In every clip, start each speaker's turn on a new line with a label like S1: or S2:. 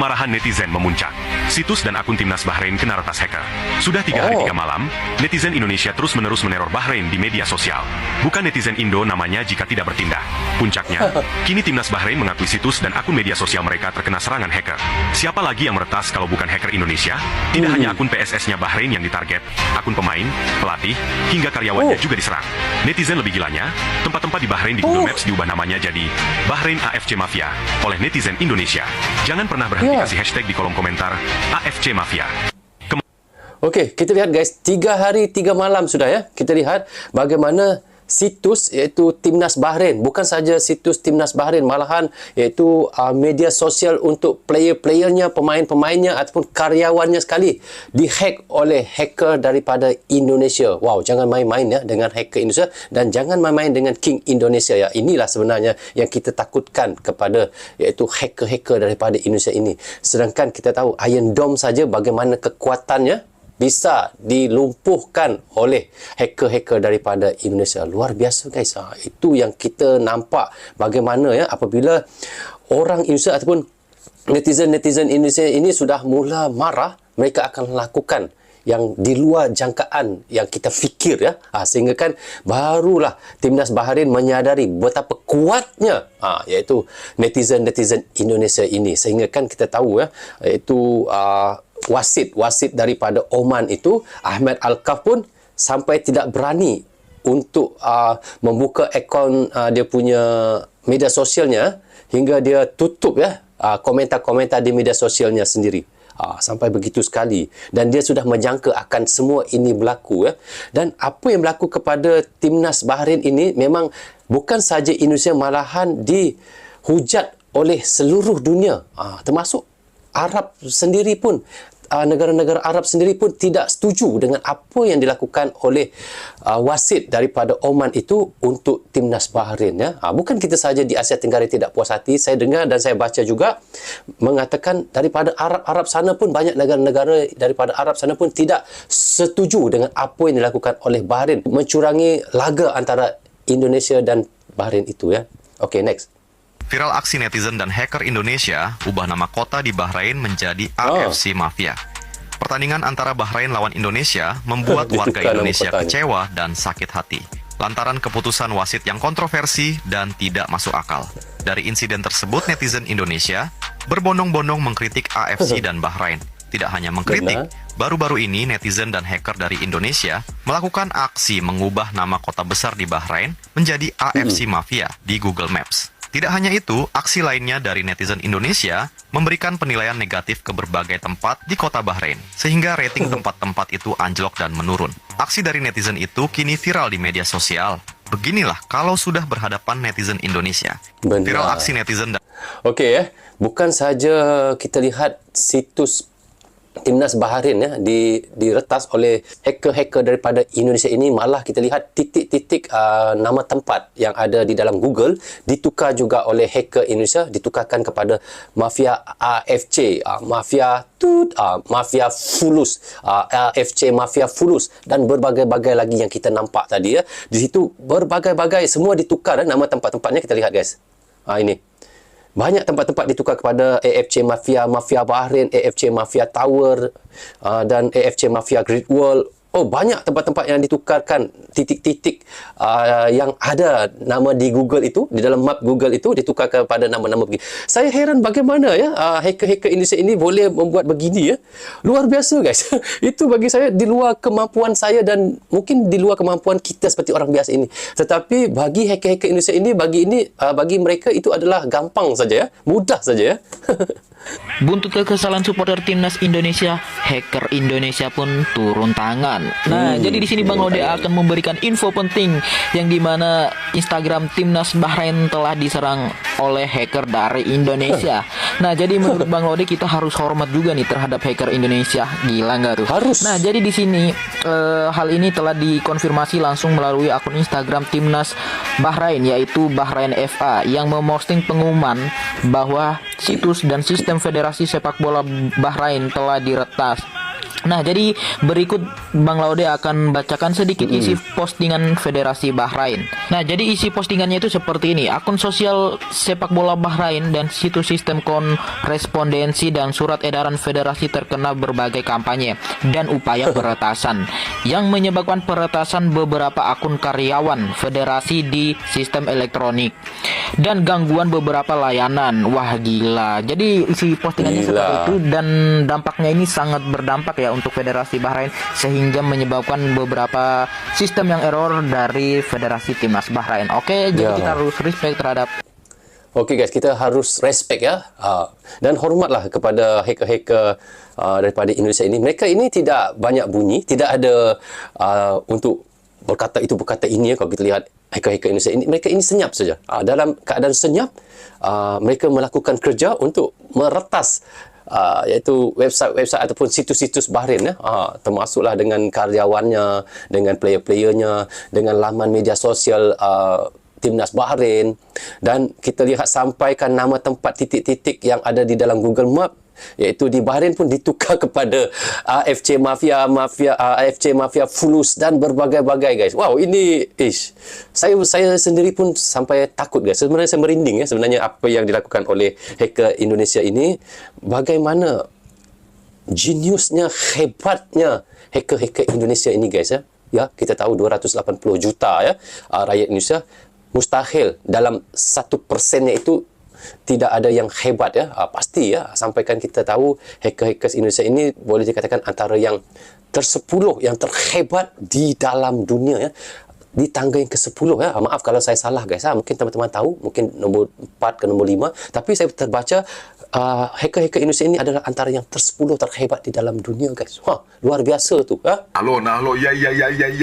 S1: Marahan netizen memuncak. Situs dan akun timnas Bahrain kena retas hacker. Sudah 3 hari 3 malam, netizen Indonesia terus-menerus meneror Bahrain di media sosial. Bukan netizen Indo namanya jika tidak bertindak. Puncaknya, kini timnas Bahrain mengakui situs dan akun media sosial mereka terkena serangan hacker. Siapa lagi yang meretas kalau bukan hacker Indonesia? Tidak hanya akun PSS-nya Bahrain yang ditarget, akun pemain, pelatih, hingga karyawannya juga diserang. Netizen lebih gilanya, tempat-tempat di Bahrain di Google Maps diubah namanya jadi Bahrain AFC Mafia oleh netizen Indonesia. Jangan pernah berhenti kasih hashtag di kolom komentar AFC Mafia.
S2: Okey, kita lihat guys, 3 hari 3 malam sudah ya. Kita lihat bagaimana situs iaitu Timnas Bahrain, bukan saja situs Timnas Bahrain, malahan iaitu media sosial untuk player-playernya, pemain-pemainnya ataupun karyawannya sekali dihack oleh hacker daripada Indonesia. Wow, jangan main-main ya dengan hacker Indonesia dan jangan main-main dengan King Indonesia ya. Inilah sebenarnya yang kita takutkan kepada iaitu hacker-hacker daripada Indonesia ini. Sedangkan kita tahu Iron Dome saja bagaimana kekuatannya bisa dilumpuhkan oleh hacker-hacker daripada Indonesia. Luar biasa guys. Itu yang kita nampak bagaimana ya apabila orang Indonesia ataupun netizen-netizen Indonesia ini sudah mula marah, mereka akan lakukan yang di luar jangkaan yang kita fikir ya. Sehingga kan barulah Timnas Bahrain menyadari betapa kuatnya iaitu netizen-netizen Indonesia ini. Sehingga kan kita tahu ya iaitu wasit daripada Oman itu Ahmad Al-Kaf pun sampai tidak berani untuk membuka akaun dia punya media sosialnya hingga dia tutup ya komentar-komentar di media sosialnya sendiri. Sampai begitu sekali dan dia sudah menjangka akan semua ini berlaku ya. Dan apa yang berlaku kepada Timnas Bahrain ini memang bukan saja Indonesia, malahan dihujat oleh seluruh dunia, termasuk Arab sendiri pun, negara-negara Arab sendiri pun tidak setuju dengan apa yang dilakukan oleh wasit daripada Oman itu untuk Timnas Bahrain ya. Bukan kita saja di Asia Tenggara tidak puas hati. Saya dengar dan saya baca juga mengatakan daripada Arab sana pun banyak negara-negara daripada Arab sana pun tidak setuju dengan apa yang dilakukan oleh Bahrain, mencurangi laga antara Indonesia dan Bahrain itu ya. Okey, next.
S3: Viral aksi netizen dan hacker Indonesia ubah nama kota di Bahrain menjadi AFC Mafia. Pertandingan antara Bahrain lawan Indonesia membuat warga Indonesia kecewa dan sakit hati lantaran keputusan wasit yang kontroversi dan tidak masuk akal. Dari insiden tersebut, netizen Indonesia berbondong-bondong mengkritik AFC dan Bahrain. Tidak hanya mengkritik, baru-baru ini netizen dan hacker dari Indonesia melakukan aksi mengubah nama kota besar di Bahrain menjadi AFC Mafia di Google Maps. Tidak hanya itu, aksi lainnya dari netizen Indonesia memberikan penilaian negatif ke berbagai tempat di kota Bahrain, sehingga rating tempat-tempat itu anjlok dan menurun. Aksi dari netizen itu kini viral di media sosial. Beginilah kalau sudah berhadapan netizen Indonesia.
S2: Benar.
S3: Viral aksi netizen dan...
S2: Okey ya, bukan saja kita lihat situs Timnas Bahrain ya diretas oleh hacker-hacker daripada Indonesia ini, malah kita lihat titik-titik nama tempat yang ada di dalam Google ditukar juga oleh hacker Indonesia, ditukarkan kepada Mafia AFC, Mafia Fulus, AFC Mafia Fulus dan berbagai-bagai lagi yang kita nampak tadi ya. Di situ berbagai-bagai semua ditukar nama tempat-tempatnya. Kita lihat guys. Ini banyak tempat-tempat ditukar kepada AFC Mafia, Mafia Bahrain, AFC Mafia Tower dan AFC Mafia Great Wall. Banyak tempat-tempat yang ditukarkan, titik-titik yang ada nama di Google itu, di dalam map Google itu ditukar kepada nama-nama begini. Saya heran bagaimana ya hacker-hacker Indonesia ini boleh membuat begini ya. Luar biasa guys. Itu bagi saya di luar kemampuan saya dan mungkin di luar kemampuan kita seperti orang biasa ini. Tetapi bagi hacker-hacker Indonesia ini, bagi mereka itu adalah gampang saja ya, mudah saja ya.
S4: Buntut kekesalan supporter timnas Indonesia, hacker Indonesia pun turun tangan. Nah, jadi di sini Bang Lode akan memberikan info penting yang dimana Instagram timnas Bahrain telah diserang oleh hacker dari Indonesia. Nah, jadi menurut Bang Lode kita harus hormat juga nih terhadap hacker Indonesia. Gila nggak tuh?
S2: Harus.
S4: Nah, jadi di sini hal ini telah dikonfirmasi langsung melalui akun Instagram timnas Bahrain, yaitu Bahrain FA, yang memosting pengumuman bahwa situs dan sistem Federasi Sepak Bola Bahrain telah diretas. Nah, jadi berikut Bang Laude akan bacakan sedikit isi postingan Federasi Bahrain. Nah, jadi isi postingannya itu seperti ini. Akun sosial sepak bola Bahrain dan situs sistem korespondensi dan surat edaran federasi terkena berbagai kampanye dan upaya peretasan yang menyebabkan peretasan beberapa akun karyawan federasi di sistem elektronik dan gangguan beberapa layanan. Wah, gila. Jadi isi postingannya seperti itu, dan dampaknya ini sangat berdampak ya untuk Federasi Bahrain, sehingga menyebabkan beberapa sistem yang error dari Federasi Timnas Bahrain. Oke, jadi kita harus respect terhadap.
S2: Oke guys, kita harus respect ya, dan hormatlah kepada hacker-hacker daripada Indonesia ini. Mereka ini tidak banyak bunyi, tidak ada untuk berkata itu berkata ini ya. Kalau kita lihat hacker-hacker Indonesia ini, mereka ini senyap saja. Dalam keadaan senyap, mereka melakukan kerja untuk meretas iaitu website ataupun situs-situs Bahrain ya, termasuklah dengan karyawannya, dengan player-playernya, dengan laman media sosial Timnas Bahrain, dan kita lihat sampaikan nama tempat titik-titik yang ada di dalam Google Map, iaitu di Bahrain pun ditukar kepada AFC Mafia, AFC Mafia Fulus dan berbagai-bagai guys. Wow, ini saya sendiri pun sampai takut guys. Sebenarnya saya merinding ya, sebenarnya apa yang dilakukan oleh hacker Indonesia ini. Bagaimana jeniusnya, hebatnya hacker-hacker Indonesia ini guys ya. Ya, kita tahu 280 juta ya rakyat Indonesia. Mustahil dalam 1%-nya itu tidak ada yang hebat ya. Pasti ya, sampaikan kita tahu hacker-hacker Indonesia ini boleh dikatakan antara yang tersepuluh, yang terhebat di dalam dunia ya. Di tangga yang ke-10 ya. Maaf kalau saya salah guys. Mungkin teman-teman tahu, mungkin nombor 4 ke nombor 5. Tapi saya terbaca hacker-hacker Indonesia ini adalah antara yang ter-10 terhebat di dalam dunia guys. Wah, luar biasa tu.
S5: Halo, ya,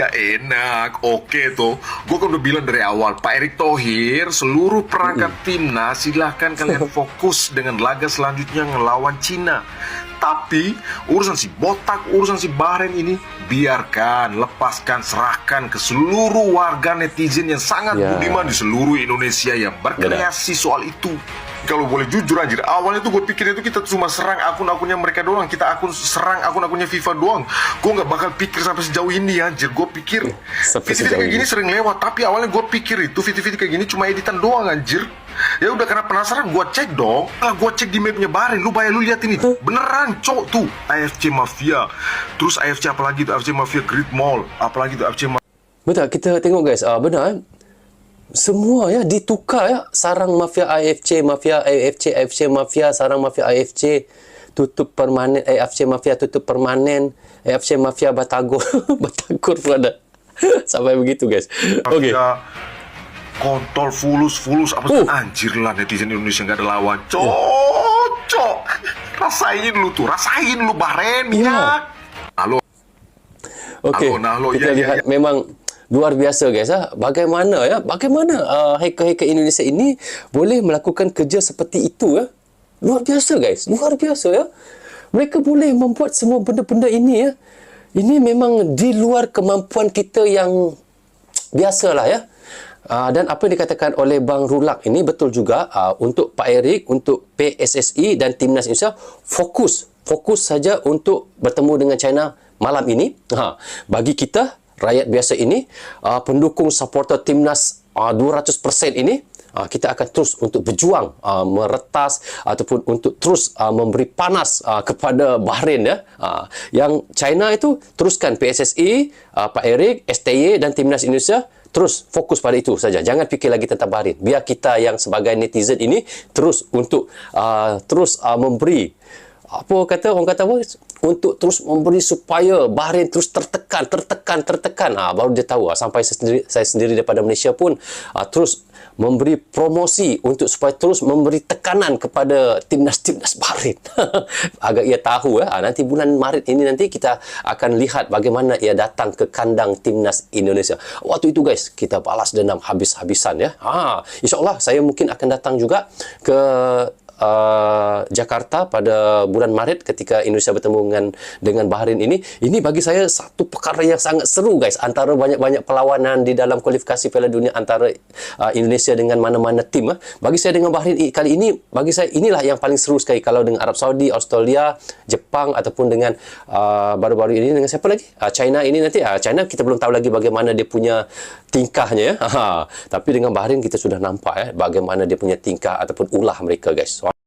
S5: enak. Oke tuh. Gue kan udah bilang dari awal, Pak Erick Thohir, seluruh perangkat timnas silahkan kalian fokus dengan laga selanjutnya ngelawan Cina. Tapi urusan si botak, urusan si Bahrain ini biarkan, lepaskan, serahkan ke seluruh warga netizen yang sangat budiman di seluruh Indonesia yang berkreasi soal itu. Kalau boleh jujur aja, awalnya tuh gue pikir itu kita cuma serang akun-akunnya mereka doang, kita serang akun-akunnya FIFA doang. Gue nggak bakal pikir sampai sejauh ini anjir. Gue pikir video-video kayak gini sering lewat, tapi awalnya gue pikir itu video-video kayak gini cuma editan doang anjir. Ya udah, karena penasaran gue cek dong. Kalau gue cek di mapnya Bahrain, lu lihat ini beneran cok tuh AFC Mafia, terus AFC apalagi tuh, AFC Mafia Great Mall, apalagi tuh AFC
S2: Betul, kita tengok guys, benar semua ya ditukar ya. Sarang mafia AFC, mafia AFC, AFC mafia, sarang mafia AFC tutup permanen, AFC mafia tutup permanen, AFC mafia Batagor Batagor pun ada. Sampai begitu guys. Okey.
S5: Kontol fulus apa anjir lah, netizen Indonesia nggak ada lawan. Cocok. Rasain lu Bahrain ya. Halo.
S2: Okey. Kita lihat memang luar biasa guys. Bagaimana hacker-hacker Indonesia ini boleh melakukan kerja seperti itu ya. Luar biasa guys, luar biasa ya. Mereka boleh membuat semua benda-benda ini ya. Ini memang di luar kemampuan kita yang biasalah ya. Dan apa yang dikatakan oleh Bang Rulak ini betul juga. Untuk Pak Erick, untuk PSSI dan Timnas Indonesia, fokus saja untuk bertemu dengan China malam ini. Bagi kita rakyat biasa ini, pendukung supporter Timnas 200% ini, kita akan terus untuk berjuang, meretas ataupun untuk terus memberi panas kepada Bahrain ya. Yang China itu teruskan PSSI, Pak Erick, STY dan Timnas Indonesia terus fokus pada itu saja. Jangan fikir lagi tentang Bahrain. Biar kita yang sebagai netizen ini terus untuk memberi orang kata apa, untuk terus memberi supaya Bahrain terus tertekan. Baru dia tahu. Sampai saya sendiri daripada Malaysia pun terus memberi promosi untuk supaya terus memberi tekanan kepada timnas Bahrain. Agar ia tahu nanti bulan Maret ini nanti kita akan lihat bagaimana ia datang ke kandang timnas Indonesia. Waktu itu guys, kita balas dendam habis-habisan ya. InsyaAllah saya mungkin akan datang juga ke Jakarta pada bulan Maret ketika Indonesia bertemu dengan Bahrain ini bagi saya satu perkara yang sangat seru guys, antara banyak-banyak perlawanan di dalam kualifikasi Piala Dunia antara Indonesia dengan mana-mana tim. Bagi saya dengan Bahrain kali ini, bagi saya inilah yang paling seru sekali. Kalau dengan Arab Saudi, Australia, Jepang ataupun dengan baru-baru ini dengan siapa lagi? China ini nanti. China kita belum tahu lagi bagaimana dia punya tingkahnya ya. Tapi dengan Bahrain kita sudah nampak bagaimana dia punya tingkah ataupun ulah mereka guys.